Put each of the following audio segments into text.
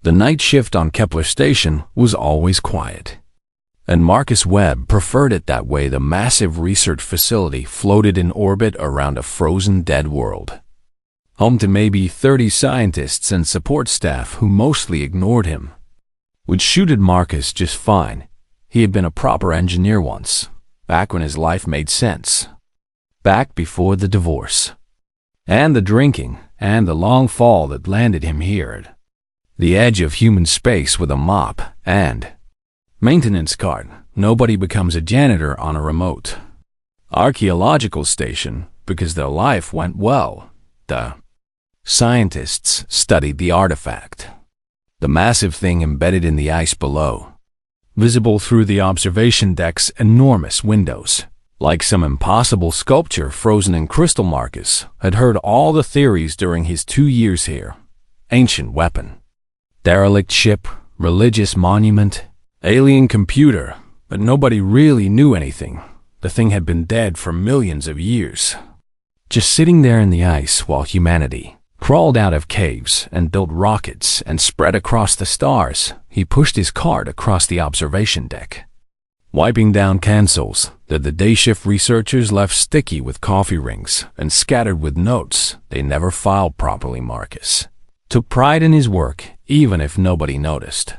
The night shift on Kepler Station was always quiet, and Marcus Webb preferred it that way. The massive research facility floated in orbit around a frozen dead world, home to maybe 30 scientists and support staff who mostly ignored him, which suited Marcus just fine. He had been a proper engineer once, back when his life made sense, back before the divorce, and the drinking, and the long fall that landed him here at the edge of human space with a mop and maintenance cart. Nobody becomes a janitor on a remote archaeological station because their life went well. The scientists studied the artifact, the massive thing embedded in the ice below, visible through the observation deck's enormous windows, like some impossible sculpture frozen in crystal. Marcus had heard all the theories during his 2 years here. Ancient weapon, derelict ship, religious monument, alien computer, but nobody really knew anything. The thing had been dead for millions of years, just sitting there in the ice while humanity crawled out of caves and built rockets and spread across the stars. He pushed his cart across the observation deck, wiping down consoles that the day shift researchers left sticky with coffee rings and scattered with notes they never filed properly. Marcus took pride in his work, even if nobody noticed.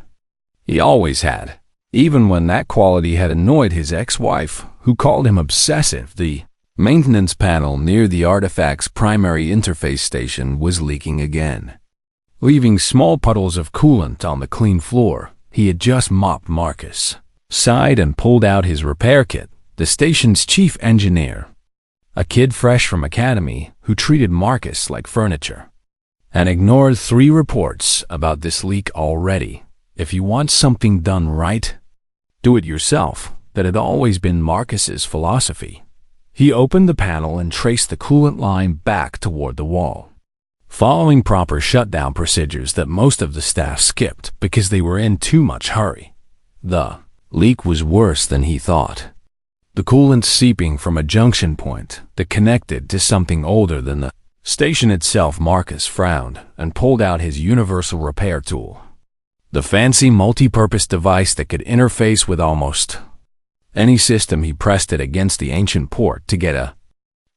He always had, even when that quality had annoyed his ex-wife, who called him obsessive. The maintenance panel near the artifact's primary interface station was leaking again, leaving small puddles of coolant on the clean floor he had just mopped. Marcus sighed and pulled out his repair kit. The station's chief engineer, a kid fresh from academy who treated Marcus like furniture, and ignored 3 reports about this leak already. If you want something done right, do it yourself. That had always been Marcus's philosophy. He opened the panel and traced the coolant line back toward the wall, following proper shutdown procedures that most of the staff skipped because they were in too much hurry. The leak was worse than he thought. The coolant seeping from a junction point that connected to something older than the station itself. Marcus frowned and pulled out his universal repair tool, the fancy multi-purpose device that could interface with almost any system. He pressed it against the ancient port to get a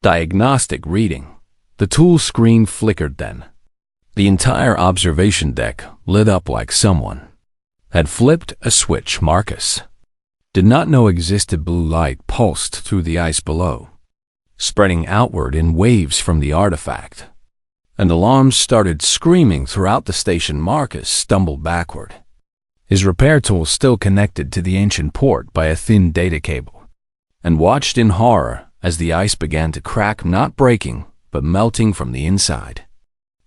diagnostic reading. The tool screen flickered then. The entire observation deck lit up like someone had flipped a switch. Marcus did not know existed. Blue light pulsed through the ice below, spreading outward in waves from the artifact, and alarms started screaming throughout the station. Marcus stumbled backward, his repair tool still connected to the ancient port by a thin data cable, and watched in horror as the ice began to crack, not breaking, but melting from the inside.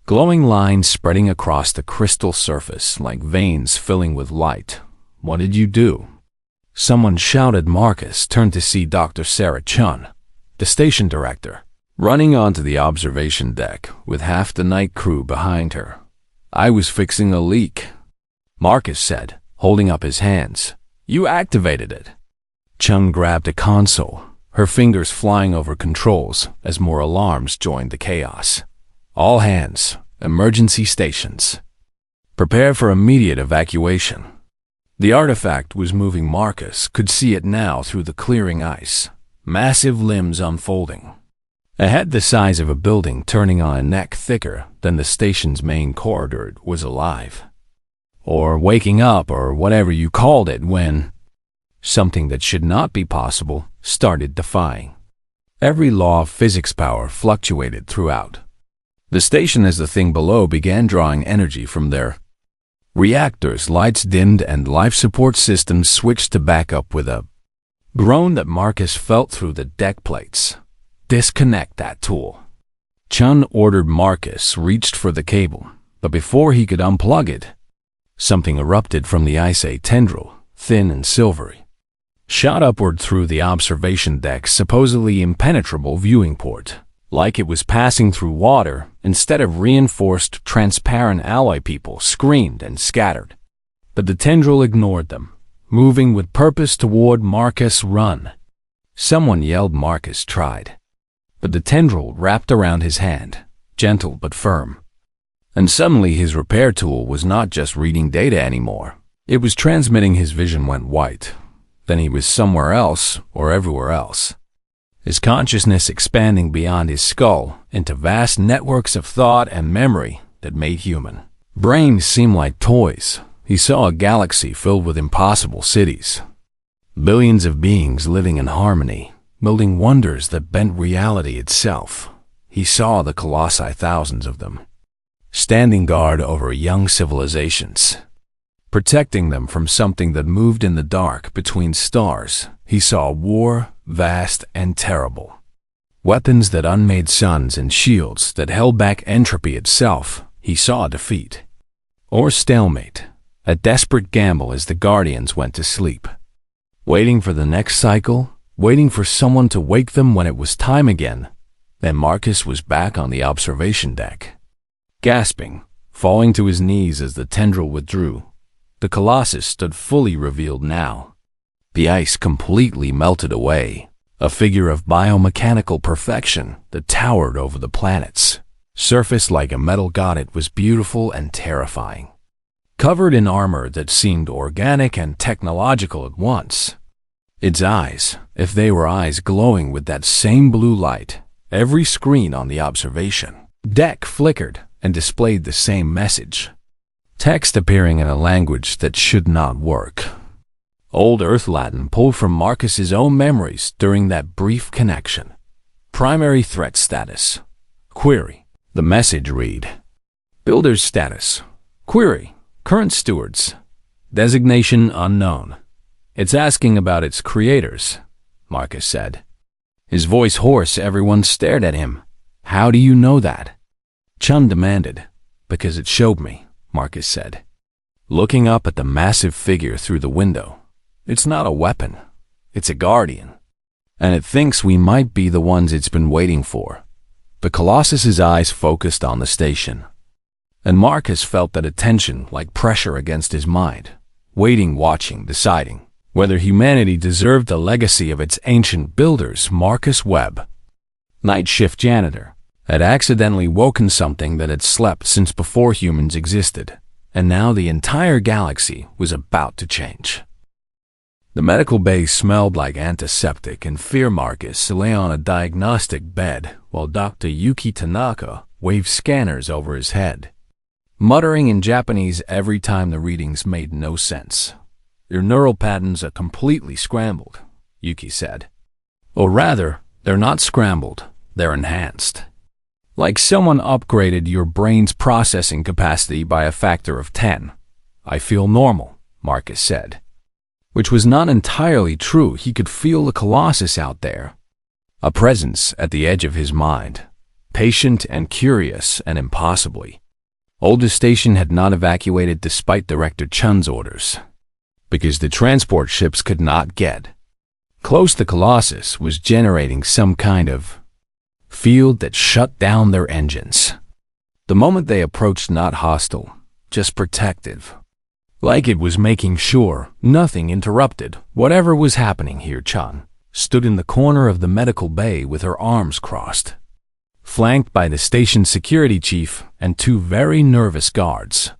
Glowing lines spreading across the crystal surface like veins filling with light. "What did you do?" someone shouted. Marcus turned to see Dr. Sarah Chun, the station director, running onto the observation deck with half the night crew behind her. "I was fixing a leak," Marcus said, holding up his hands. "You activated it." Chun grabbed a console, her fingers flying over controls as more alarms joined the chaos. "All hands, emergency stations. Prepare for immediate evacuation." The artifact was moving. Marcus could see it now through the clearing ice, massive limbs unfolding, a head the size of a building turning on a neck thicker than the station's main corridor. It was alive, or waking up, or whatever you called it, when something that should not be possible started defying every law of physics. Power fluctuated throughout the station as the thing below began drawing energy from their reactors. Lights dimmed and life support systems switched to backup with a groan that Marcus felt through the deck plates. "Disconnect that tool," Chun ordered. Marcus reached for the cable, but before he could unplug it, something erupted from the ice. A tendril, thin and silvery, shot upward through the observation deck's supposedly impenetrable viewing port, like it was passing through water instead of reinforced transparent alloy. People screamed and scattered, but the tendril ignored them, moving with purpose toward Marcus. "Run," someone yelled. Marcus tried, but the tendril wrapped around his hand, gentle but firm. And suddenly his repair tool was not just reading data anymore. It was transmitting. His vision went white. Then he was somewhere else or everywhere else. His consciousness expanding beyond his skull into vast networks of thought and memory that made human brains seem like toys. He saw a galaxy filled with impossible cities. Billions of beings living in harmony, building wonders that bent reality itself. He saw the colossi, thousands of them, standing guard over young civilizations, protecting them from something that moved in the dark between stars. He saw war, vast and terrible. Weapons that unmade suns and shields that held back entropy itself. He saw defeat. Or stalemate, a desperate gamble as the Guardians went to sleep. Waiting for the next cycle, waiting for someone to wake them when it was time again. Then Marcus was back on the observation deck. Gasping, falling to his knees as the tendril withdrew. The Colossus stood fully revealed now. The ice completely melted away, a figure of biomechanical perfection that towered over the planets. Surfaced like a metal god, it was beautiful and terrifying. Covered in armor that seemed organic and technological at once. Its eyes, if they were eyes, glowing with that same blue light. Every screen on the observation deck flickered and displayed the same message. Text appearing in a language that should not work. Old Earth Latin pulled from Marcus's own memories during that brief connection. Primary threat status. Query. The message read: Builder's status. Query. Current stewards. Designation unknown. It's asking about its creators, Marcus said. His voice hoarse, everyone stared at him. How do you know that? Chun demanded. Because it showed me, Marcus said, looking up at the massive figure through the window. It's not a weapon. It's a guardian. And it thinks we might be the ones it's been waiting for. The Colossus's eyes focused on the station. And Marcus felt that attention like pressure against his mind. Waiting, watching, deciding whether humanity deserved the legacy of its ancient builders. Marcus Webb, night shift janitor, had accidentally woken something that had slept since before humans existed, and now the entire galaxy was about to change. The medical bay smelled like antiseptic, and fear Marcus lay on a diagnostic bed while Dr. Yuki Tanaka waved scanners over his head, muttering in Japanese every time the readings made no sense. Your neural patterns are completely scrambled, Yuki said. Or rather, they're not scrambled, they're enhanced. Like someone upgraded your brain's processing capacity by a factor of 10. I feel normal, Marcus said. Which was not entirely true. He could feel the Colossus out there. A presence at the edge of his mind. Patient and curious and impossibly. Older Station had not evacuated despite Director Chun's orders. Because the transport ships could not get close. The Colossus was generating some kind of field that shut down their engines. The moment they approached, not hostile, just protective. Like it was making sure nothing interrupted whatever was happening here. Chun stood in the corner of the medical bay with her arms crossed, flanked by the station security chief and two very nervous guards.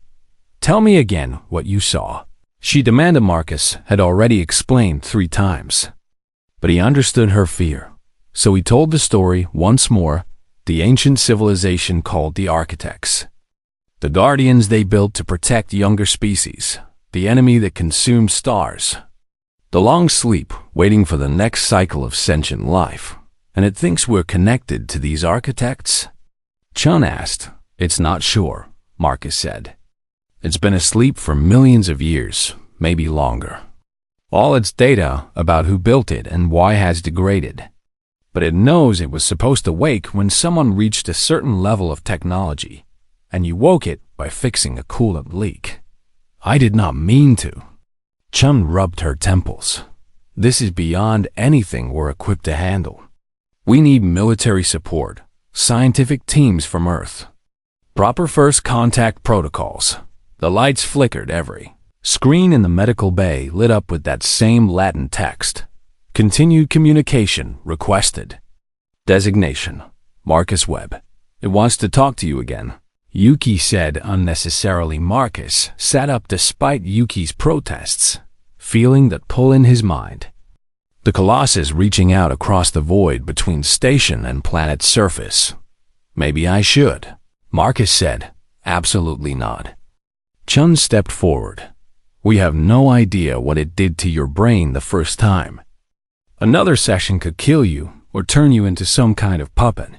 Tell me again what you saw, she demanded. Marcus had already explained 3 times, but he understood her fear. So he told the story once more. The ancient civilization called the Architects. The guardians they built to protect younger species. The enemy that consumed stars. The long sleep, waiting for the next cycle of sentient life. And it thinks we're connected to these architects? Chun asked. It's not sure, Marcus said. It's been asleep for millions of years, maybe longer. All its data about who built it and why has degraded. But it knows it was supposed to wake when someone reached a certain level of technology, and you woke it by fixing a coolant leak. I did not mean to. Chun rubbed her temples. This is beyond anything we're equipped to handle. We need military support, scientific teams from Earth, proper first contact protocols. The lights flickered. Every screen in the medical bay lit up with that same Latin text. Continued communication requested. Designation: Marcus Webb. It wants to talk to you again. Yuki said unnecessarily. Marcus sat up despite Yuki's protests, feeling that pull in his mind. The Colossus reaching out across the void between station and planet's surface. Maybe I should, Marcus said. Absolutely not. Chun stepped forward. We have no idea what it did to your brain the first time. Another session could kill you or turn you into some kind of puppet,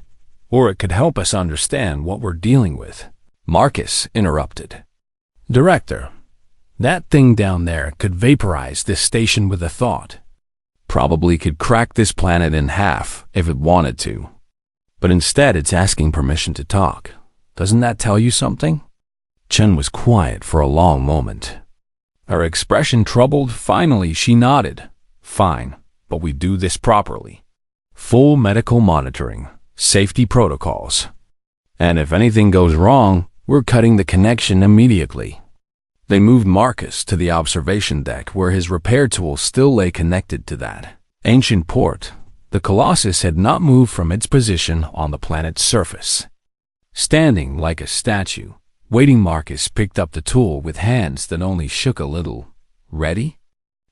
or it could help us understand what we're dealing with. Marcus interrupted. Director, that thing down there could vaporize this station with a thought. Probably could crack this planet in half if it wanted to. But instead it's asking permission to talk. Doesn't that tell you something? Chen was quiet for a long moment. Her expression troubled. Finally, she nodded. Fine, but we do this properly. Full medical monitoring, safety protocols. And if anything goes wrong, we're cutting the connection immediately. They moved Marcus to the observation deck where his repair tool still lay connected to that ancient port. The Colossus had not moved from its position on the planet's surface. Standing like a statue, waiting, Marcus picked up the tool with hands that only shook a little. Ready?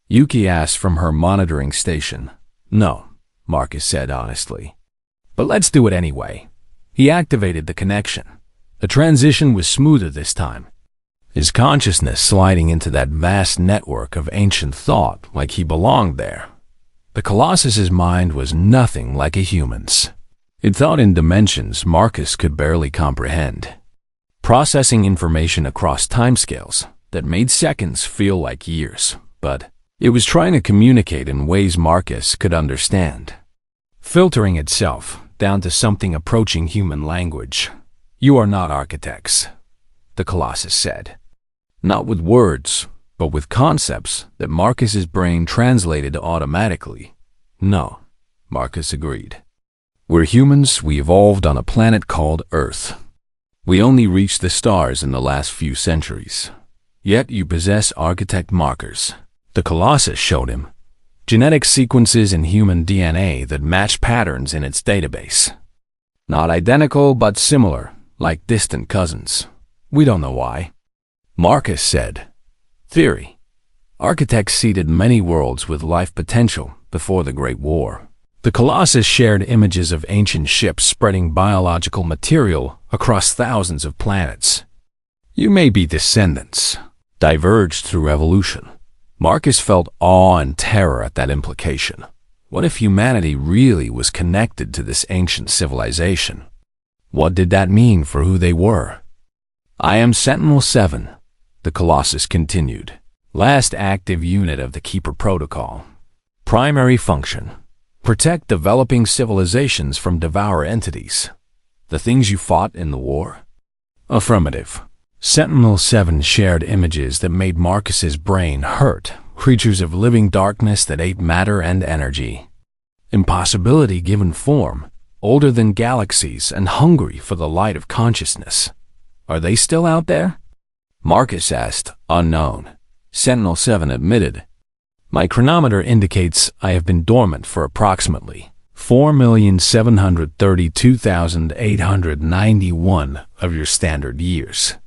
Yuki asked from her monitoring station. No, Marcus said honestly. But let's do it anyway. He activated the connection. The transition was smoother this time. His consciousness sliding into that vast network of ancient thought like he belonged there. The Colossus's mind was nothing like a human's. It thought in dimensions Marcus could barely comprehend, processing information across timescales that made seconds feel like years, but it was trying to communicate in ways Marcus could understand, filtering itself down to something approaching human language. You are not architects, the Colossus said. Not with words, but with concepts that Marcus's brain translated automatically. No, Marcus agreed. We're humans. We evolved on a planet called Earth. We only reached the stars in the last few centuries. Yet you possess architect markers. The Colossus showed him. Genetic sequences in human DNA that match patterns in its database. Not identical, but similar, like distant cousins. We don't know why. Marcus said, Theory. Architects seeded many worlds with life potential before the Great War. The Colossus shared images of ancient ships spreading biological material across thousands of planets. You may be descendants, diverged through evolution. Marcus felt awe and terror at that implication. What if humanity really was connected to this ancient civilization? What did that mean for who they were? I am Sentinel-7, the Colossus continued. Last active unit of the Keeper Protocol. Primary function. Protect developing civilizations from devourer entities. The things you fought in the war? Affirmative. Sentinel-7 shared images that made Marcus's brain hurt. Creatures of living darkness that ate matter and energy. Impossibility given form. Older than galaxies and hungry for the light of consciousness. Are they still out there? Marcus asked. Unknown. Sentinel-7 admitted. My chronometer indicates I have been dormant for approximately 4,732,891 of your standard years.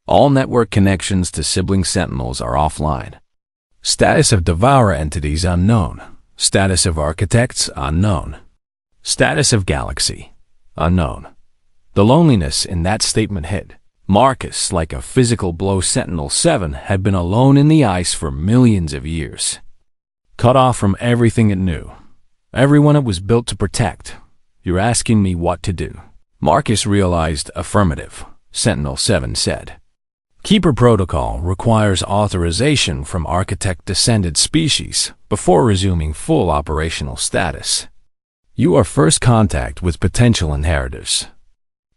All network connections to sibling sentinels are offline. Status of devourer entities unknown. Status of architects unknown. Status of galaxy unknown. The loneliness in that statement hit Marcus like a physical blow. Sentinel-7 had been alone in the ice for millions of years, cut off from everything it knew, everyone it was built to protect. You're asking me what to do? Marcus realized. Affirmative, Sentinel-7 said. Keeper Protocol requires authorization from architect-descended species before resuming full operational status. You are first contact with potential inheritors.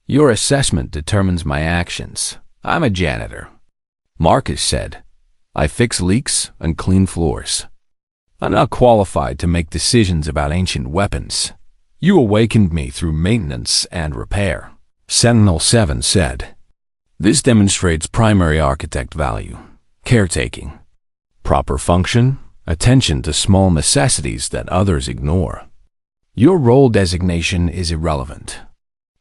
Your assessment determines my actions. I'm a janitor. Marcus said, I fix leaks and clean floors. I'm not qualified to make decisions about ancient weapons. You awakened me through maintenance and repair. Sentinel-7 said, this demonstrates primary architect value, caretaking, proper function, attention to small necessities that others ignore. Your role designation is irrelevant.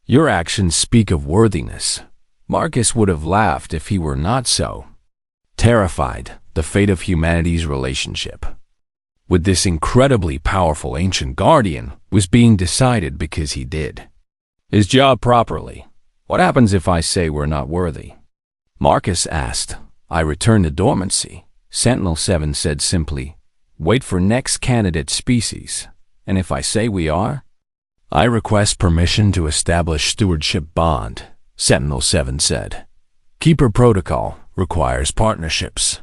Your actions speak of worthiness. Marcus would have laughed if he were not so terrified the fate of humanity's relationship with this incredibly powerful ancient guardian was being decided because he did his job properly. What happens if I say we're not worthy? Marcus asked. I returned to dormancy. Sentinel-7 said simply, wait for next candidate species. And if I say we are? I request permission to establish stewardship bond, Sentinel-7 said. Keeper protocol requires partnerships.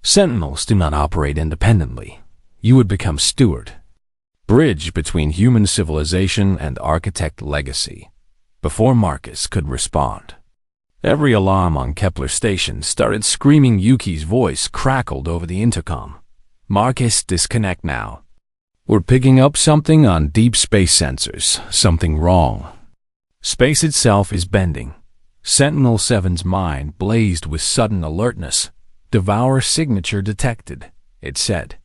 Sentinels do not operate independently. You would become steward. Bridge between human civilization and architect legacy. Before Marcus could respond, every alarm on Kepler station started screaming. Yuki's voice crackled over the intercom. Marcus, disconnect now. We're picking up something on deep space sensors. Something wrong. Space itself is bending. Sentinel-7's mind blazed with sudden alertness. Devour signature detected, it said.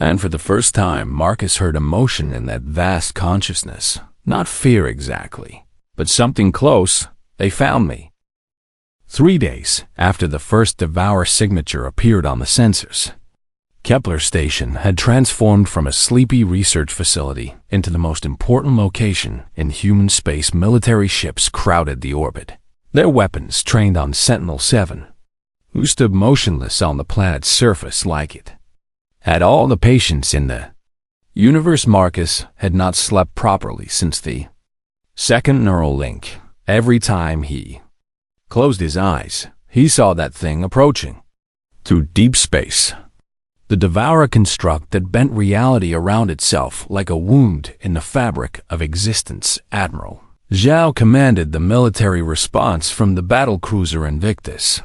And for the first time, Marcus heard emotion in that vast consciousness. Not fear exactly, but something close. They found me. 3 days after the first Devour signature appeared on the sensors, Kepler Station had transformed from a sleepy research facility into the most important location in human space. Military ships crowded the orbit, their weapons trained on Sentinel-7, who stood motionless on the planet's surface like it had all the patience in the universe. Marcus had not slept properly since the second neural link. Every time he closed his eyes, he saw that thing approaching through deep space. The Devourer construct that bent reality around itself like a wound in the fabric of existence. Admiral Zhao commanded the military response from the battlecruiser Invictus,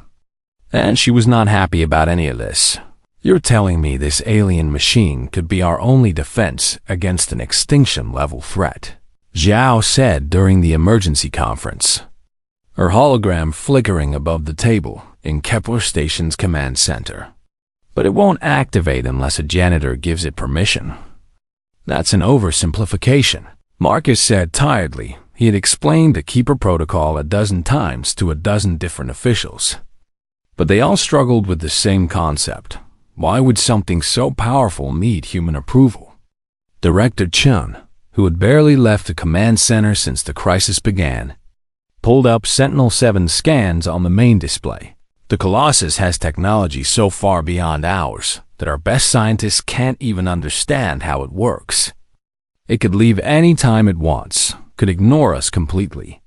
and she was not happy about any of this. You're telling me this alien machine could be our only defense against an extinction-level threat? Zhao said during the emergency conference, her hologram flickering above the table in Kepler Station's command center. But it won't activate unless a janitor gives it permission. That's an oversimplification, Marcus said tiredly. He had explained the Keeper protocol a dozen times to a dozen different officials, but they all struggled with the same concept. Why would something so powerful need human approval? Director Chun, who had barely left the command center since the crisis began, pulled up Sentinel-7 scans on the main display. The Colossus has technology so far beyond ours that our best scientists can't even understand how it works. It could leave any time it wants, could ignore us completely.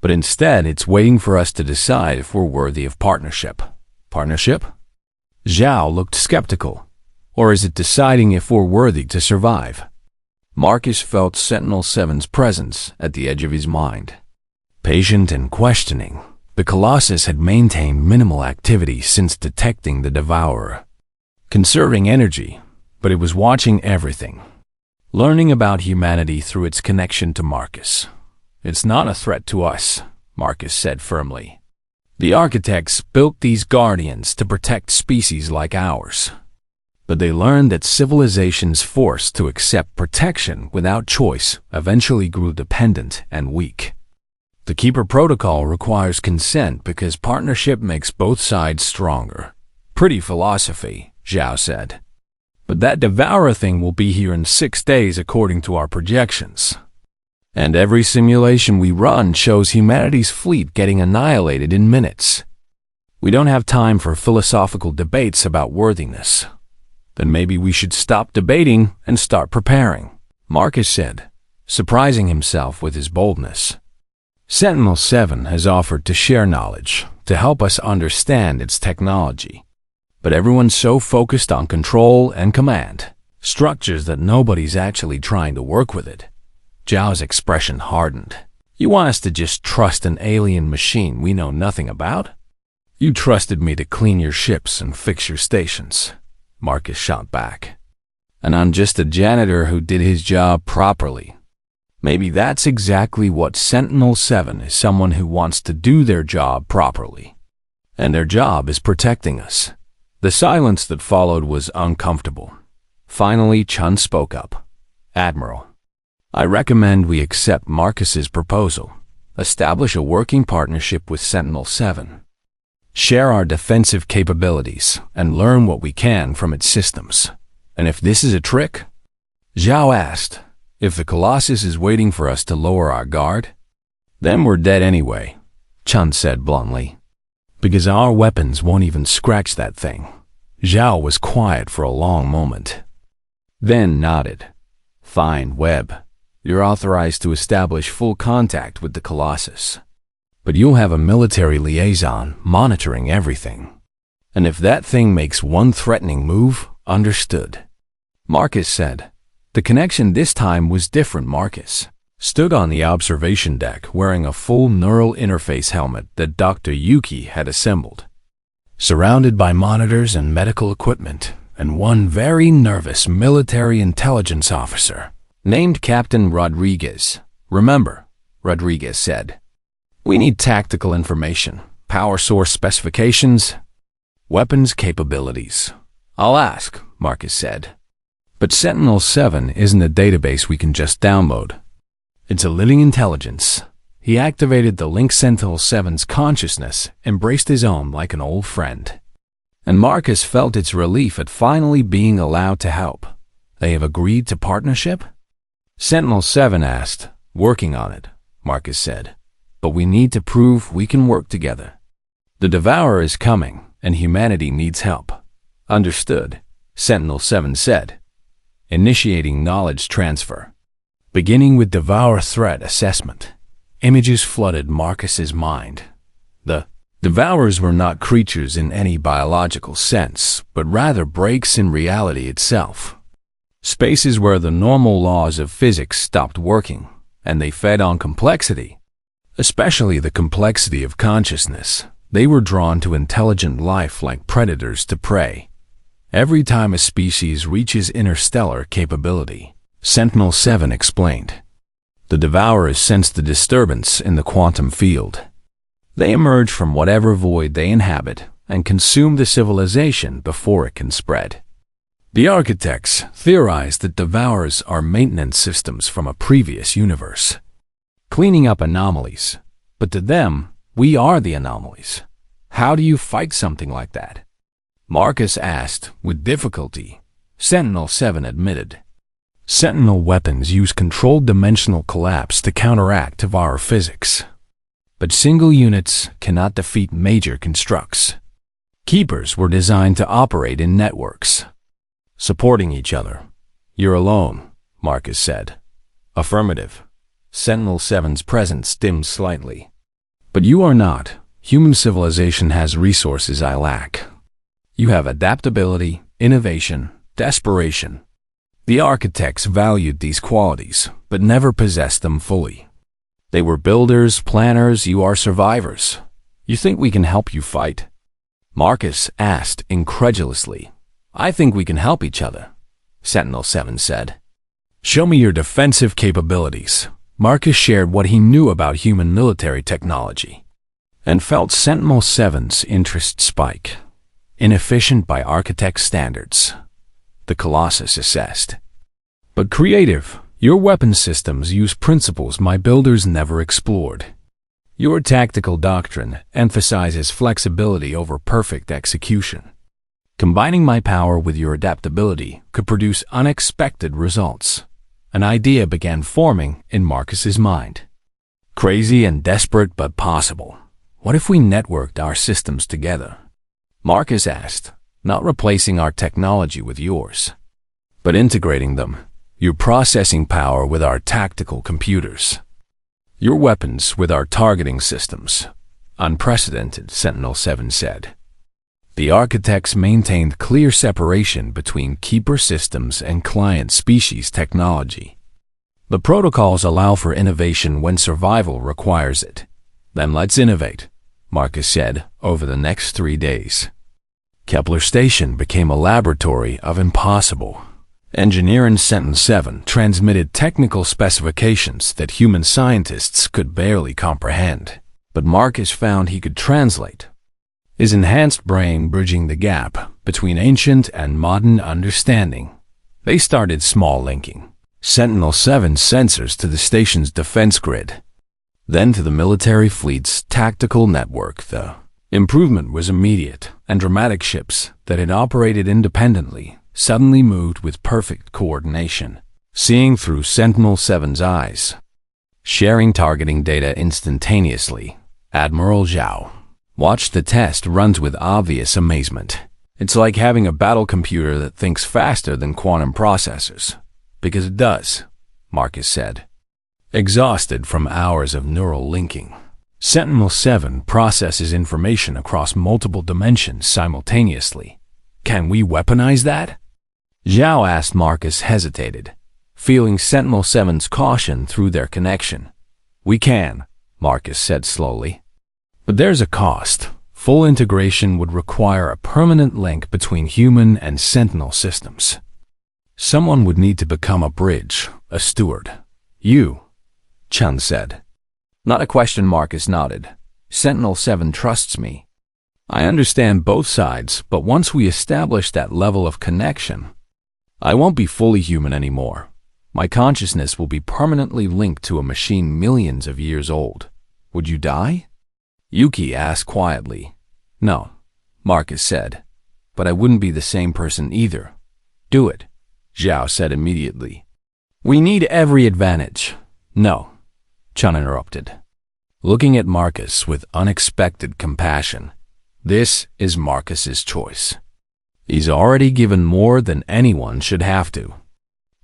But instead, it's waiting for us to decide if we're worthy of partnership. Partnership? Zhao looked skeptical. Or is it deciding if we're worthy to survive? Marcus felt Sentinel-7's presence at the edge of his mind. Patient and questioning, the Colossus had maintained minimal activity since detecting the Devourer, conserving energy, but it was watching everything, learning about humanity through its connection to Marcus. It's not a threat to us, Marcus said firmly. The architects built these guardians to protect species like ours, but they learned that civilizations forced to accept protection without choice eventually grew dependent and weak. The Keeper protocol requires consent because partnership makes both sides stronger. Pretty philosophy, Zhao said. But that Devourer thing will be here in 6 days according to our projections. And every simulation we run shows humanity's fleet getting annihilated in minutes. We don't have time for philosophical debates about worthiness. Then maybe we should stop debating and start preparing, Marcus said, surprising himself with his boldness. Sentinel-7 has offered to share knowledge, to help us understand its technology. But everyone's so focused on control and command, structures that nobody's actually trying to work with it. Zhao's expression hardened. You want us to just trust an alien machine we know nothing about? You trusted me to clean your ships and fix your stations, Marcus shot back. And I'm just a janitor who did his job properly. Maybe that's exactly what Sentinel-7 is, someone who wants to do their job properly. And their job is protecting us. The silence that followed was uncomfortable. Finally, Chun spoke up. Admiral, I recommend we accept Marcus's proposal. establish a working partnership with Sentinel-7, share our defensive capabilities, and learn what we can from its systems. And if this is a trick? Zhao asked. If the Colossus is waiting for us to lower our guard? Then we're dead anyway, Chun said bluntly. Because our weapons won't even scratch that thing. Zhao was quiet for a long moment. Then nodded. Fine, Webb. You're authorized to establish full contact with the Colossus. But you'll have a military liaison monitoring everything. And if that thing makes one threatening move, understood. Marcus said. The connection this time was different. Marcus stood on the observation deck wearing a full neural interface helmet that Dr. Yuki had assembled, surrounded by monitors and medical equipment, and one very nervous military intelligence officer named Captain Rodriguez. Remember, Rodriguez said, we need tactical information, power source specifications, weapons capabilities. I'll ask, Marcus said. But Sentinel-7 isn't a database we can just download. It's a living intelligence. He activated the link. Sentinel-7's consciousness embraced his own like an old friend. And Marcus felt its relief at finally being allowed to help. They have agreed to partnership? Sentinel-7 asked. Working on it, Marcus said. But we need to prove we can work together. The Devourer is coming, and humanity needs help. Understood, Sentinel-7 said. Initiating knowledge transfer. Beginning with Devourer threat assessment. Images flooded Marcus's mind. The Devourers were not creatures in any biological sense, but rather breaks in reality itself. Spaces where the normal laws of physics stopped working, and they fed on complexity, especially the complexity of consciousness. They were drawn to intelligent life like predators to prey. Every time a species reaches interstellar capability, Sentinel-7 explained, the Devourers sense the disturbance in the quantum field. They emerge from whatever void they inhabit and consume the civilization before it can spread. The architects theorized that Devourers are maintenance systems from a previous universe, cleaning up anomalies. But to them, we are the anomalies. How do you fight something like that? Marcus asked, with difficulty. Sentinel-7 admitted. Sentinel weapons use controlled dimensional collapse to counteract Devourer physics. But single units cannot defeat major constructs. Keepers were designed to operate in networks, supporting each other. You're alone, Marcus said. Affirmative. Sentinel-7's presence dimmed slightly. But you are not. Human civilization has resources I lack. You have adaptability, innovation, desperation. The architects valued these qualities, but never possessed them fully. They were builders, planners, you are survivors. You think we can help you fight? Marcus asked incredulously. I think we can help each other, Sentinel-7 said. Show me your defensive capabilities. Marcus shared what he knew about human military technology, and felt Sentinel-7's interest spike. Inefficient by architect standards, the Colossus assessed. But creative, your weapon systems use principles my builders never explored. Your tactical doctrine emphasizes flexibility over perfect execution. Combining my power with your adaptability could produce unexpected results. An idea began forming in Marcus's mind. Crazy and desperate but possible. What if we networked our systems together? Marcus asked, not replacing our technology with yours, but integrating them, your processing power with our tactical computers, your weapons with our targeting systems. Unprecedented, Sentinel-7 said. The architects maintained clear separation between keeper systems and client species technology. The protocols allow for innovation when survival requires it. Then let's innovate, Marcus said, over the next 3 days. Kepler Station became a laboratory of impossible. Engineer in Sentinel-7 transmitted technical specifications that human scientists could barely comprehend, but Marcus found he could translate. His enhanced brain bridging the gap between ancient and modern understanding. They started small linking Sentinel-7 sensors to the station's defense grid. Then to the military fleet's tactical network, the improvement was immediate, and dramatic ships that had operated independently suddenly moved with perfect coordination, seeing through Sentinel-7's eyes, sharing targeting data instantaneously. Admiral Zhao watched the test runs with obvious amazement. It's like having a battle computer that thinks faster than quantum processors. Because it does, Marcus said. Exhausted from hours of neural linking, Sentinel-7 processes information across multiple dimensions simultaneously. Can we weaponize that? Zhao asked. Marcus hesitated, feeling Sentinel-7's caution through their connection. We can, Marcus said slowly. But there's a cost. Full integration would require a permanent link between human and Sentinel systems. Someone would need to become a bridge, a steward. You, Chun said. Not a question, Marcus nodded. Sentinel-7 trusts me. I understand both sides, but once we establish that level of connection, I won't be fully human anymore. My consciousness will be permanently linked to a machine millions of years old. Would you die? Yuki asked quietly. No, Marcus said. But I wouldn't be the same person either. Do it, Zhao said immediately. We need every advantage. No, Chun interrupted, looking at Marcus with unexpected compassion. This is Marcus's choice. He's already given more than anyone should have to.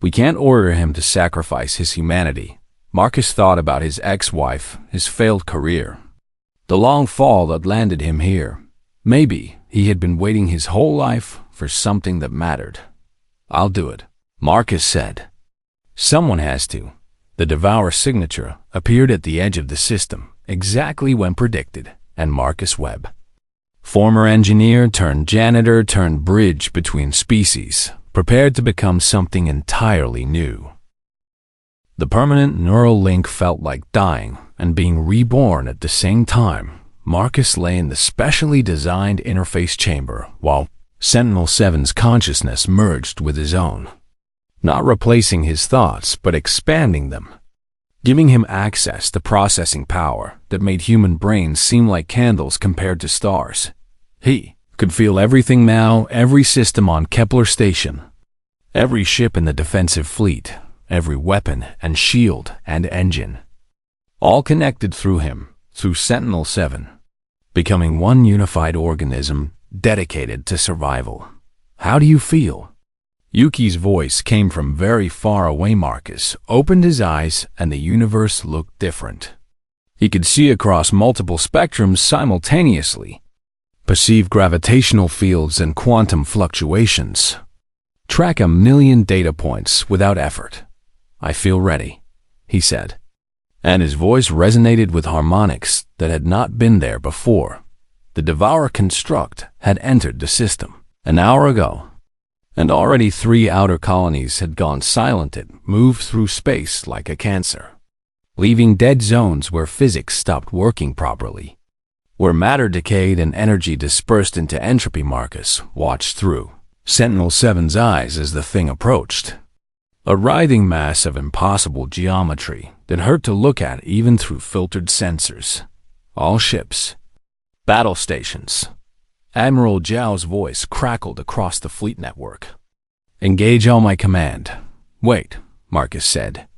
We can't order him to sacrifice his humanity. Marcus thought about his ex-wife, his failed career, the long fall that landed him here. Maybe he had been waiting his whole life for something that mattered. I'll do it, Marcus said. Someone has to. The Devour signature appeared at the edge of the system, exactly when predicted, and Marcus Webb, former engineer turned janitor turned bridge between species, prepared to become something entirely new. The permanent neural link felt like dying and being reborn at the same time. Marcus lay in the specially designed interface chamber while Sentinel-7's consciousness merged with his own, not replacing his thoughts but expanding them, giving him access to processing power that made human brains seem like candles compared to stars. He could feel everything now, every system on Kepler Station, every ship in the defensive fleet, every weapon and shield and engine, all connected through him, through Sentinel-7, becoming one unified organism dedicated to survival. How do you feel? Yuki's voice came from very far away. Marcus opened his eyes and the universe looked different. He could see across multiple spectrums simultaneously, perceive gravitational fields and quantum fluctuations, track 1,000,000 data points without effort. I feel ready, he said, and his voice resonated with harmonics that had not been there before. The Devourer construct had entered the system an hour ago, and already 3 outer colonies had gone silent. It moved through space like a cancer, leaving dead zones where physics stopped working properly, where matter decayed and energy dispersed into entropy. Marcus watched through Sentinel-7's eyes as the thing approached, a writhing mass of impossible geometry that hurt to look at even through filtered sensors. All ships, battle stations. Admiral Zhao's voice crackled across the fleet network. Engage all my command. Wait, Marcus said,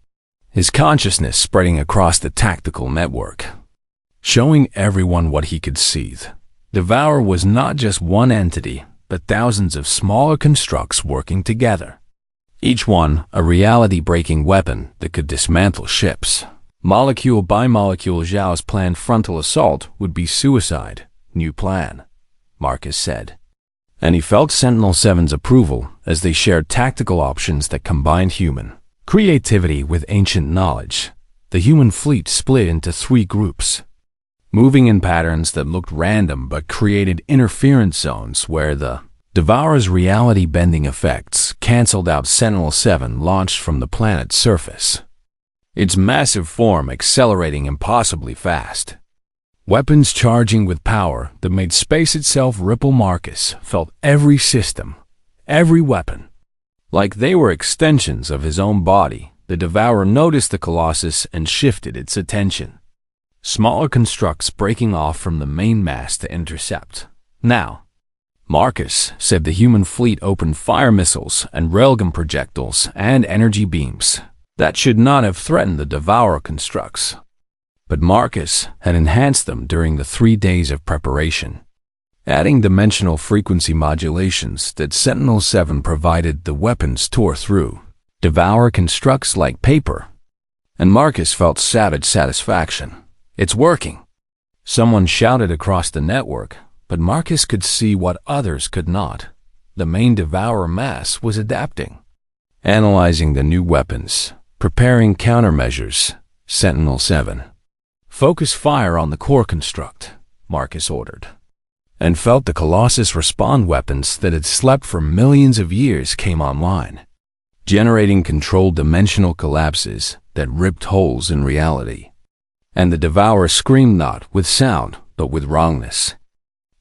his consciousness spreading across the tactical network, showing everyone what he could see. Devour was not just one entity, but thousands of smaller constructs working together, each one a reality-breaking weapon that could dismantle ships. Molecule by molecule, Zhao's planned frontal assault would be suicide. New plan, Marcus said. And he felt Sentinel-7's approval as they shared tactical options that combined human creativity with ancient knowledge. The human fleet split into 3 groups, moving in patterns that looked random but created interference zones where the Devourer's reality-bending effects canceled out Sentinel-7 launched from the planet's surface, its massive form accelerating impossibly fast, weapons charging with power that made space itself ripple. Marcus felt every system, every weapon, like they were extensions of his own body. The Devourer noticed the Colossus and shifted its attention. smaller constructs breaking off from the main mass to intercept. Now, Marcus said the human fleet opened fire missiles and railgun projectiles and energy beams that should not have threatened the Devourer constructs. But Marcus had enhanced them during the 3 days of preparation, adding dimensional frequency modulations that Sentinel-7 provided. The weapons tore through Devourer constructs like paper, and Marcus felt savage satisfaction. "It's working!" Someone shouted across the network, but Marcus could see what others could not. The main Devourer mass was adapting, analyzing the new weapons, preparing countermeasures. Sentinel-7, "Focus fire on the core construct," Marcus ordered, and felt the Colossus respawn weapons that had slept for millions of years came online, generating controlled dimensional collapses that ripped holes in reality. And the Devourer screamed not with sound, but with wrongness,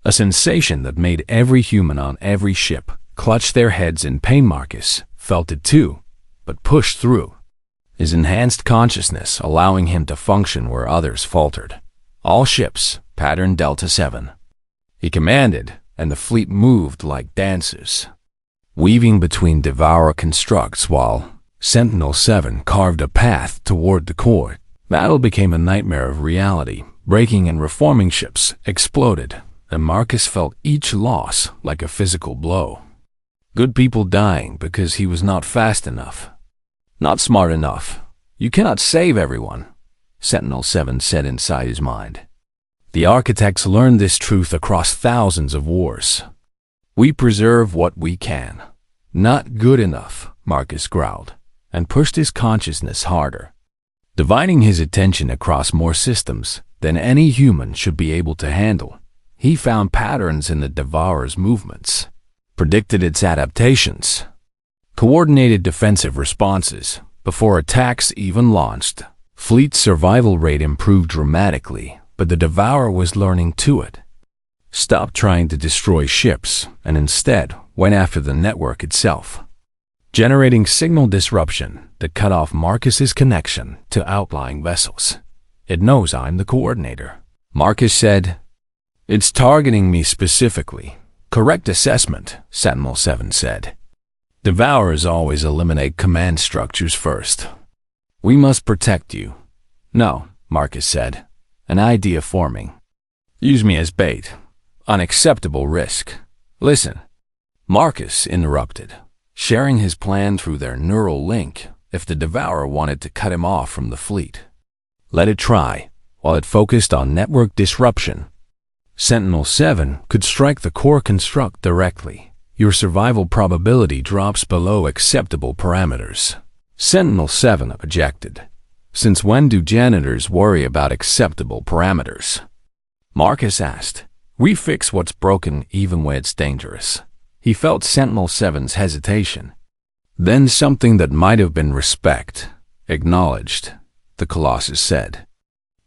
a sensation that made every human on every ship clutch their heads in pain. Marcus felt it too, but pushed through, his enhanced consciousness allowing him to function where others faltered. "All ships, pattern Delta 7. He commanded, and the fleet moved like dancers, weaving between Devourer constructs while Sentinel-7 carved a path toward the core. Battle became a nightmare of reality. Breaking and reforming ships exploded, and Marcus felt each loss like a physical blow. Good people dying because he was not fast enough, not smart enough. "You cannot save everyone," Sentinel-7 said inside his mind. The architects learned this truth across thousands of wars. "We preserve what we can." "Not good enough," Marcus growled, and pushed his consciousness harder, dividing his attention across more systems than any human should be able to handle. He found patterns in the Devourer's movements, predicted its adaptations, coordinated defensive responses before attacks even launched. Fleet survival rate improved dramatically, but the Devourer was learning to it. Stopped trying to destroy ships and instead went after the network itself, generating signal disruption that cut off Marcus's connection to outlying vessels. "It knows I'm the coordinator," Marcus said. "It's targeting me specifically." "Correct assessment," Sentinel-7 said. "Devourers always eliminate command structures first. We must protect you." "No," Marcus said, an idea forming. "Use me as bait. Unacceptable risk." "Listen," Marcus interrupted, sharing his plan through their neural link. If the Devourer wanted to cut him off from the fleet, let it try, while it focused on network disruption. Sentinel-7 could strike the core construct directly. Your survival probability drops below acceptable parameters. Sentinel-7 objected. "Since when do janitors worry about acceptable parameters?" Marcus asked. "We fix what's broken even when it's dangerous." He felt Sentinel-7's hesitation. Then something that might have been respect acknowledged, the Colossus said.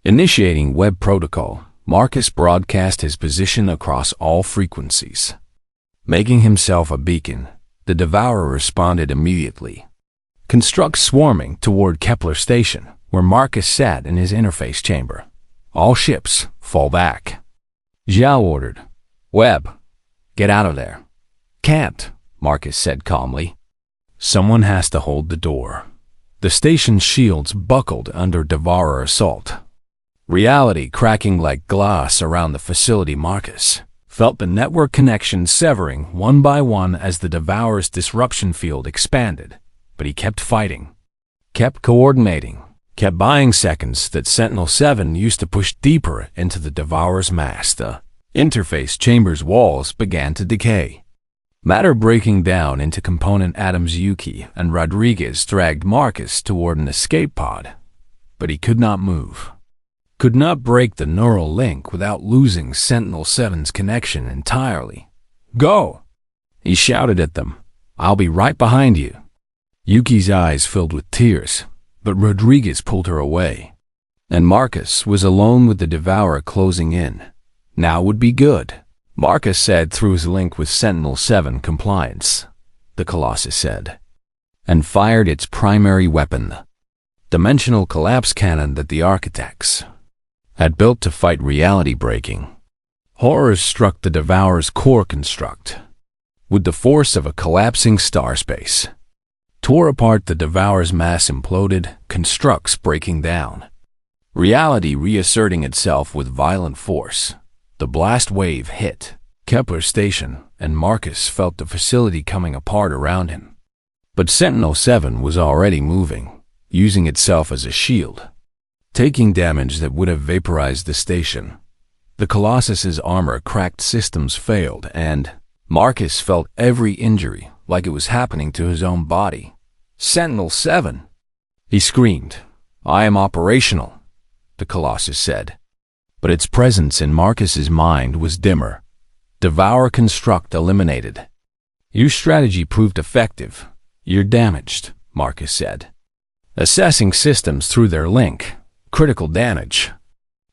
Initiating web protocol, Marcus broadcast his position across all frequencies. Making himself a beacon, the Devourer responded immediately. Constructs swarming toward Kepler Station, where Marcus sat in his interface chamber. "All ships, fall back." Zhao ordered. "Webb, get out of there." "Can't," Marcus said calmly. "Someone has to hold the door." The station's shields buckled under Devourer assault. Reality cracking like glass around the facility. Marcus felt the network connections severing one by one as the Devourer's disruption field expanded. But he kept fighting, kept coordinating, kept buying seconds that Sentinel-7 used to push deeper into the Devourer's mass. The interface chamber's walls began to decay, matter breaking down into component atoms. Yuki and Rodriguez dragged Marcus toward an escape pod, but he could not move, could not break the neural link without losing Sentinel-7's connection entirely. "Go!" he shouted at them. "I'll be right behind you." Yuki's eyes filled with tears, but Rodriguez pulled her away, and Marcus was alone with the Devourer closing in. "Now would be good," Marcus said through his link with Sentinel-7 compliance, the Colossus said, and fired its primary weapon, the dimensional collapse cannon that the architects had built to fight reality-breaking. Horrors struck the Devourer's core construct, with the force of a collapsing star space. Tore apart, the Devourer's mass imploded, constructs breaking down. Reality reasserting itself with violent force. The blast wave hit Kepler Station, and Marcus felt the facility coming apart around him. But Sentinel-7 was already moving, using itself as a shield, taking damage that would have vaporized the station. The Colossus's armor cracked, systems failed, and Marcus felt every injury like it was happening to his own body. "Sentinel-7!" he screamed. "I am operational," the Colossus said. But its presence in Marcus's mind was dimmer. Devour construct eliminated. "Your strategy proved effective. You're damaged," Marcus said. "Assessing systems through their link. Critical damage.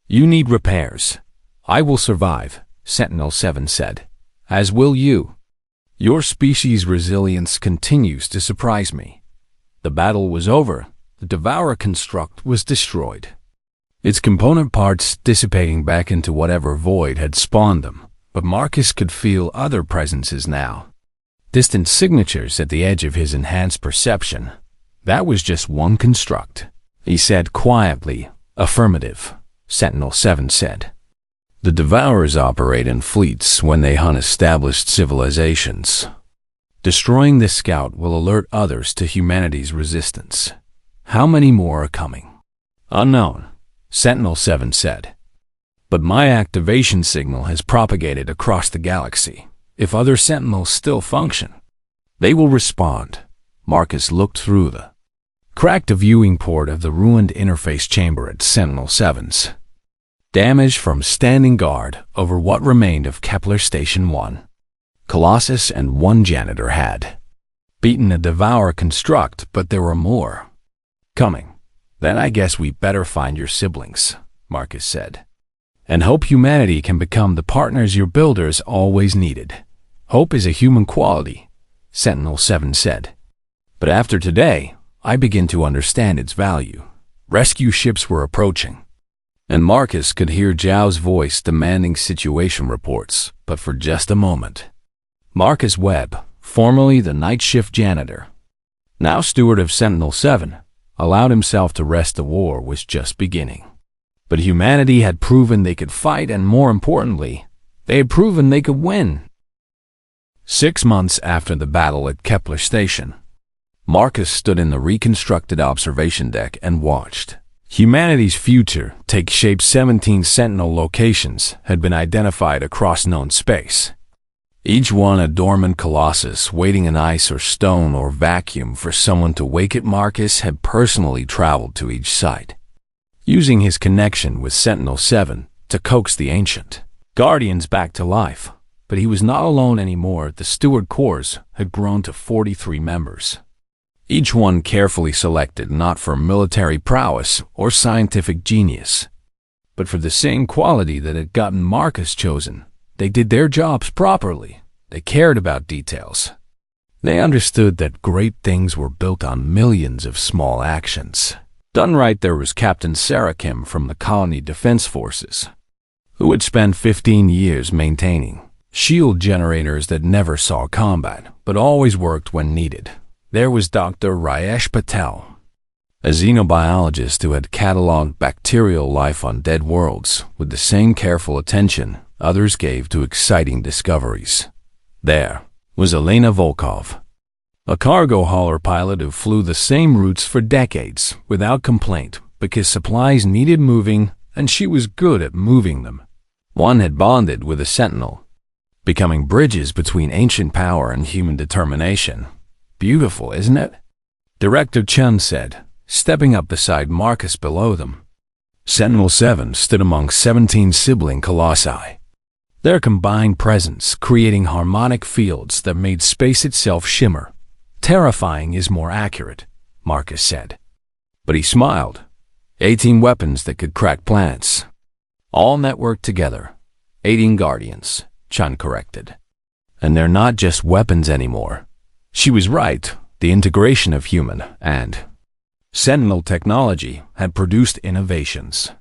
You need repairs." "I will survive," Sentinel-7 said. "As will you. Your species' resilience continues to surprise me." The battle was over. The Devourer construct was destroyed, its component parts dissipating back into whatever void had spawned them. But Marcus could feel other presences now. Distant signatures at the edge of his enhanced perception. "That was just one construct," he said quietly. "Affirmative," Sentinel-7 said. "The Devourers operate in fleets when they hunt established civilizations. Destroying this scout will alert others to humanity's resistance. How many more are coming?" "Unknown," Sentinel-7 said. "But my activation signal has propagated across the galaxy. If other Sentinels still function, they will respond." Marcus looked through the cracked viewing port of the ruined interface chamber at Sentinel-7's. Damage from standing guard over what remained of Kepler Station 1. Colossus and one janitor had beaten a Devourer construct, but there were more coming. "Then I guess we better find your siblings," Marcus said, "and hope humanity can become the partners your builders always needed." "Hope is a human quality," Sentinel-7 said. "But after today, I begin to understand its value." Rescue ships were approaching, and Marcus could hear Zhao's voice demanding situation reports, but for just a moment. Marcus Webb, formerly the night shift janitor, now steward of Sentinel-7, allowed himself to rest. The war was just beginning. But humanity had proven they could fight, and more importantly, they had proven they could win. 6 months after the battle at Kepler Station, Marcus stood in the reconstructed observation deck and watched humanity's future take shape. 17 Sentinel locations had been identified across known space, each one a dormant colossus waiting in ice or stone or vacuum for someone to wake it. Marcus had personally traveled to each site, using his connection with Sentinel-7 to coax the ancient guardians back to life. But he was not alone anymore. The steward corps had grown to 43 members, each one carefully selected not for military prowess or scientific genius, but for the same quality that had gotten Marcus chosen. They did their jobs properly. They cared about details. They understood that great things were built on millions of small actions. Done right. There was Captain Sarakim from the Colony Defense Forces, who had spent 15 years maintaining shield generators that never saw combat, but always worked when needed. There was Dr. Rayesh Patel, a xenobiologist who had cataloged bacterial life on dead worlds with the same careful attention others gave to exciting discoveries. There was Elena Volkov, a cargo hauler pilot who flew the same routes for decades without complaint because supplies needed moving and she was good at moving them. One had bonded with a Sentinel, becoming bridges between ancient power and human determination. "Beautiful, isn't it?" Director Chen said, stepping up beside Marcus below them. Sentinel-7 stood among 17 sibling colossi, their combined presence creating harmonic fields that made space itself shimmer. "Terrifying is more accurate," Marcus said. But he smiled. 18 weapons that could crack planets, all networked together. 18 guardians, Chen corrected. "And they're not just weapons anymore." She was right. The integration of human and Sentinel technology had produced innovations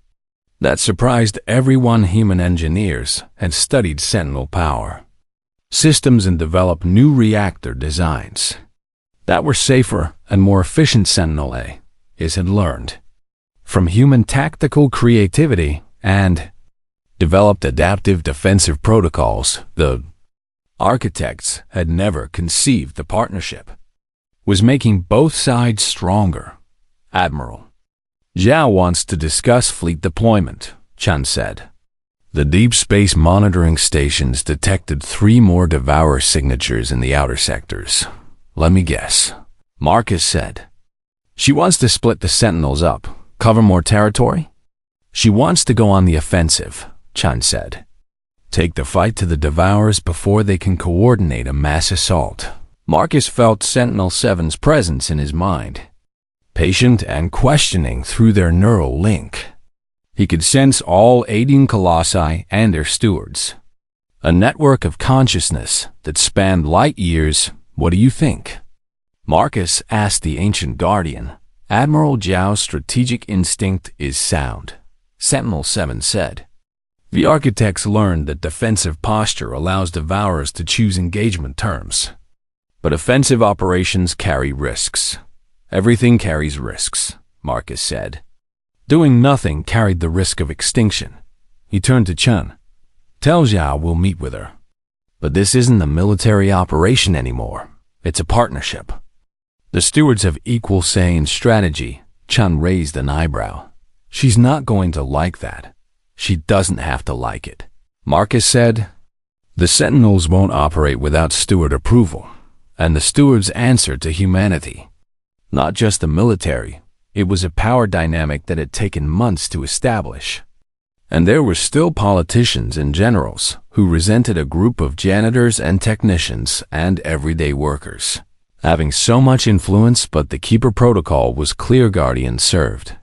That surprised everyone. Human engineers had studied Sentinel power systems and developed new reactor designs that were safer and more efficient. Sentinel A's had learned from human tactical creativity and developed adaptive defensive protocols. The architects had never conceived the partnership was making both sides stronger. Admiral Zhao wants to discuss fleet deployment, Chen said. The deep space monitoring stations detected 3 more Devourer signatures in the outer sectors. Let me guess, Marcus said. She wants to split the Sentinels up, cover more territory? She wants to go on the offensive, Chen said. Take the fight to the Devourers before they can coordinate a mass assault. Marcus felt Sentinel-7's presence in his mind, patient and questioning through their neural link. He could sense all 18 colossi and their stewards, a network of consciousness that spanned light years. What do you think? Marcus asked the ancient guardian. Admiral Zhao's strategic instinct is sound, Sentinel-7 said. The architects learned that defensive posture allows Devourers to choose engagement terms. But offensive operations carry risks. Everything carries risks, Marcus said. Doing nothing carried the risk of extinction. He turned to Chen. Tell Zhao we'll meet with her. But this isn't a military operation anymore. It's a partnership. The stewards have equal say in strategy. Chen raised an eyebrow. She's not going to like that. She doesn't have to like it. Marcus said, the Sentinels won't operate without steward approval, and the stewards answer to humanity. Not just the military. It was a power dynamic that had taken months to establish. And there were still politicians and generals who resented a group of janitors and technicians and everyday workers having so much influence. But the Keeper Protocol was clear. Guardians served.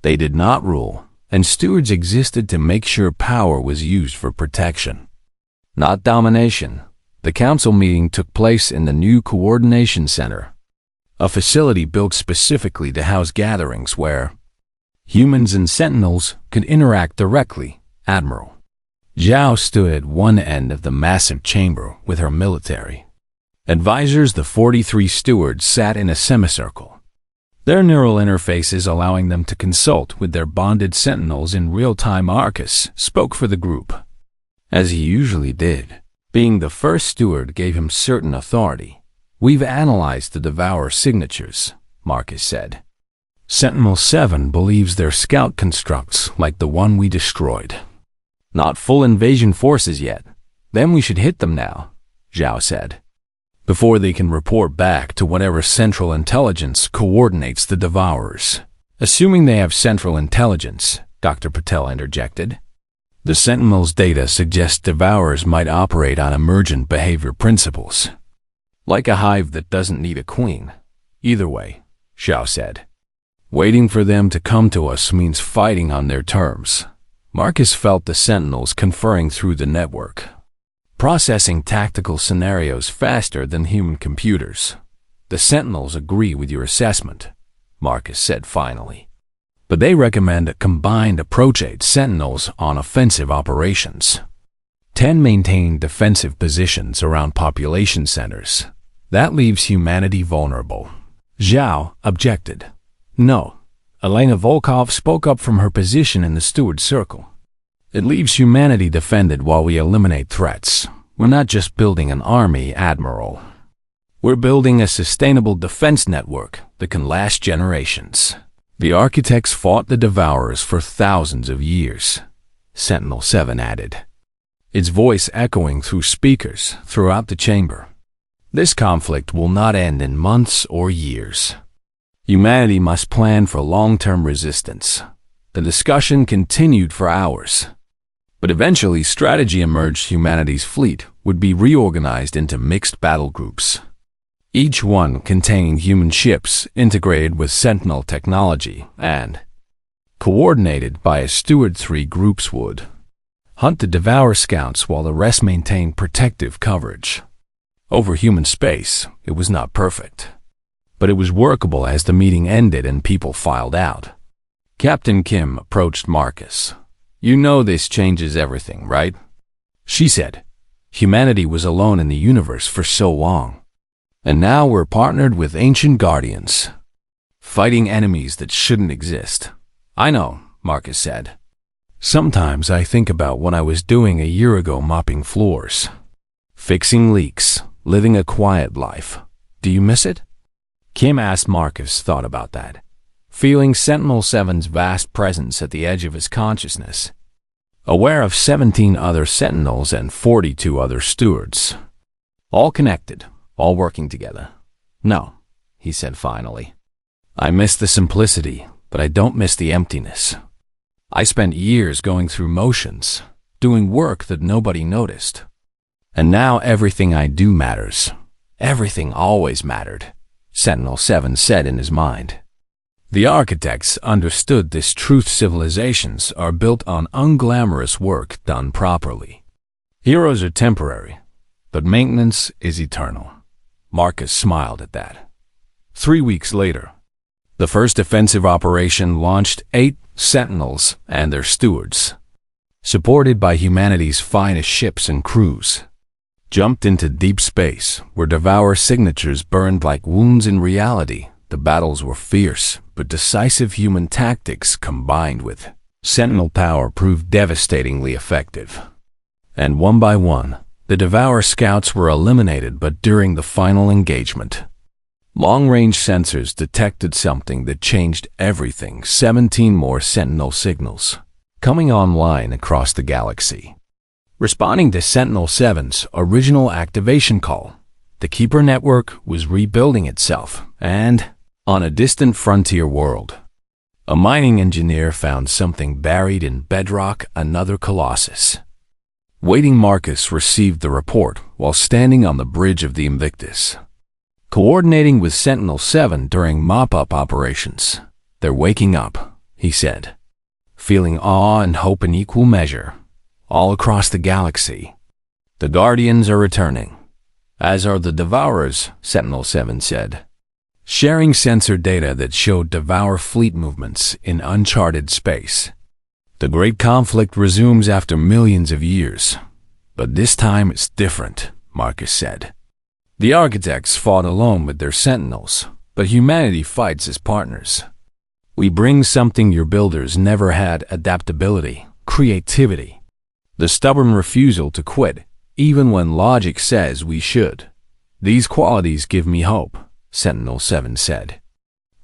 They did not rule, and stewards existed to make sure power was used for protection, not domination. The council meeting took place in the new Coordination Center, a facility built specifically to house gatherings where humans and Sentinels could interact directly. Admiral Zhao stood at one end of the massive chamber with her military advisors. The 43 stewards sat in a semicircle, their neural interfaces allowing them to consult with their bonded Sentinels in real time. Marcus spoke for the group, as he usually did. Being the first steward gave him certain authority. We've analyzed the Devourer signatures, Marcus said. Sentinel-7 believes they're scout constructs like the one we destroyed. Not full invasion forces yet. Then we should hit them now, Zhao said, before they can report back to whatever central intelligence coordinates the Devourers. Assuming they have central intelligence, Dr. Patel interjected. The Sentinel's data suggests Devourers might operate on emergent behavior principles, like a hive that doesn't need a queen. Either way, Zhao said, waiting for them to come to us means fighting on their terms. Marcus felt the Sentinels conferring through the network, processing tactical scenarios faster than human computers. The Sentinels agree with your assessment, Marcus said finally. But they recommend a combined approach. 8 Sentinels on offensive operations. 10 maintain defensive positions around population centers. That leaves humanity vulnerable. Zhao objected. No. Elena Volkov spoke up from her position in the steward circle. It leaves humanity defended while we eliminate threats. We're not just building an army, Admiral. We're building a sustainable defense network that can last generations. The architects fought the Devourers for thousands of years, Sentinel-7 added, its voice echoing through speakers throughout the chamber. This conflict will not end in months or years. Humanity must plan for long-term resistance. The discussion continued for hours. But eventually strategy emerged. Humanity's fleet would be reorganized into mixed battle groups, each one containing human ships integrated with Sentinel technology and coordinated by a steward. 3 groups would hunt the Devourer scouts while the rest maintained protective coverage. Over human space, it was not perfect, but it was workable. As the meeting ended and people filed out, Captain Kim approached Marcus. You know this changes everything, right? She said. Humanity was alone in the universe for so long. And now we're partnered with ancient guardians, fighting enemies that shouldn't exist. I know, Marcus said. Sometimes I think about what I was doing a year ago, mopping floors, fixing leaks, living a quiet life. Do you miss it? Kim asked. Marcus thought about that, feeling Sentinel-7's vast presence at the edge of his consciousness, aware of 17 other Sentinels and 42 other stewards, all connected, all working together. No, he said finally. I miss the simplicity, but I don't miss the emptiness. I spent years going through motions, doing work that nobody noticed. And now everything I do matters. Everything always mattered, Sentinel-7 said in his mind. The architects understood this truth. Civilizations are built on unglamorous work done properly. Heroes are temporary, but maintenance is eternal. Marcus smiled at that. 3 weeks later, the first offensive operation launched. 8 Sentinels and their stewards, supported by humanity's finest ships and crews, jumped into deep space, where Devour signatures burned like wounds. In reality, the battles were fierce, but decisive human tactics combined with Sentinel power proved devastatingly effective. And one by one, the Devour scouts were eliminated. But during the final engagement, long-range sensors detected something that changed everything. 17 more Sentinel signals coming online across the galaxy, responding to Sentinel-7's original activation call. The Keeper network was rebuilding itself, and on a distant frontier world, a mining engineer found something buried in bedrock. Another colossus waiting. Marcus received the report while standing on the bridge of the Invictus, coordinating with Sentinel-7 during mop-up operations. They're waking up, he said, feeling awe and hope in equal measure. All across the galaxy, the Guardians are returning, as are the Devourers, Sentinel-7 said, sharing sensor data that showed Devour fleet movements in uncharted space. The great conflict resumes after millions of years, but this time it's different, Marcus said. The architects fought alone with their Sentinels, but humanity fights as partners. We bring something your builders never had: adaptability, creativity, the stubborn refusal to quit, even when logic says we should. These qualities give me hope, Sentinel-7 said.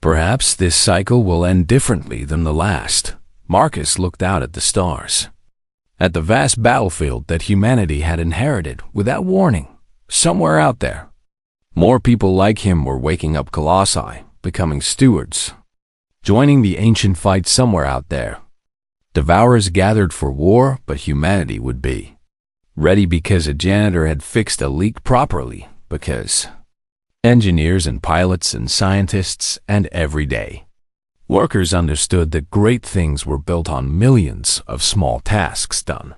Perhaps this cycle will end differently than the last. Marcus looked out at the stars, at the vast battlefield that humanity had inherited without warning. Somewhere out there, more people like him were waking up. Colossi, becoming stewards, joining the ancient fight. Somewhere out there, Devourers gathered for war, but humanity would be ready because a janitor had fixed a leak properly, because engineers and pilots and scientists and everyday workers understood that great things were built on millions of small tasks done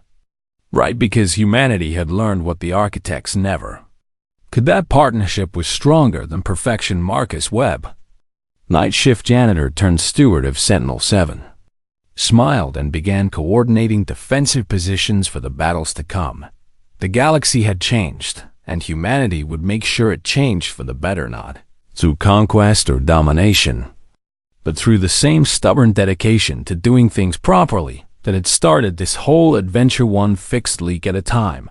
right, because humanity had learned what the architects never could. That partnership was stronger than perfection. Marcus Webb, night shift janitor turned steward of Sentinel-7, smiled and began coordinating defensive positions for the battles to come. The galaxy had changed, and humanity would make sure it changed for the better, not through conquest or domination, but through the same stubborn dedication to doing things properly that had started this whole adventure, one fixed leak at a time.